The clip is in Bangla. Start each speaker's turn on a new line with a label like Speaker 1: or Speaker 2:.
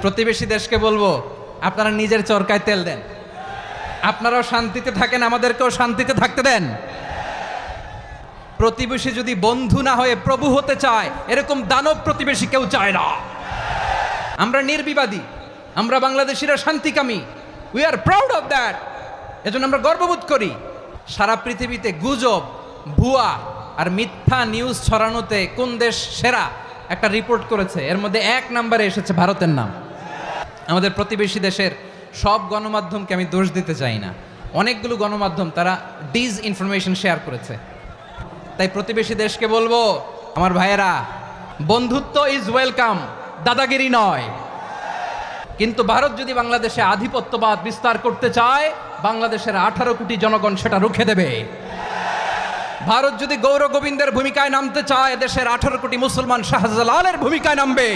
Speaker 1: প্রতিবেশী দেশকে বলবো, আপনারা নিজের চরকায় তেল দেন, আপনারাও শান্তিতে থাকেন, আমাদেরকেও শান্তিতে থাকতে দেন। প্রতিবেশী যদি বন্ধু না হয়ে প্রভু হতে চায়, এরকম দানব প্রতিবেশী কেউ চায় না। আমরা নির্বিবাদী, আমরা বাংলাদেশিরা শান্তিকামী, we are proud of that. এজন্য আমরা গর্ববোধ করি। সারা পৃথিবীতে গুজব, ভুয়া আর মিথ্যা নিউজ ছড়ানোতে কোন দেশ সেরা একটা রিপোর্ট করেছে, এর মধ্যে 1 নম্বরে এসেছে ভারতের নাম। আমাদের প্রতিবেশী দেশের সব গণমাধ্যমকে আমি দোষ দিতে চাই না, অনেকগুলো গণমাধ্যম তারা ডিস ইনফরমেশন শেয়ার করেছে। তাই প্রতিবেশী দেশকে বলবো, আমার ভাইয়েরা, বন্ধুত্ব ইজ ওয়েলকাম, দাদাগিরি নয়। কিন্তু ভারত যদি বাংলাদেশে আধিপত্যবাদ বিস্তার করতে চায়, বাংলাদেশের 18 কোটি জনগণ সেটা রুখে দেবে। ভারত যদি গৌর গোবিন্দের ভূমিকায় নামতে চায়, দেশের 18 কোটি মুসলমান শাহজালালের ভূমিকায় নামবে।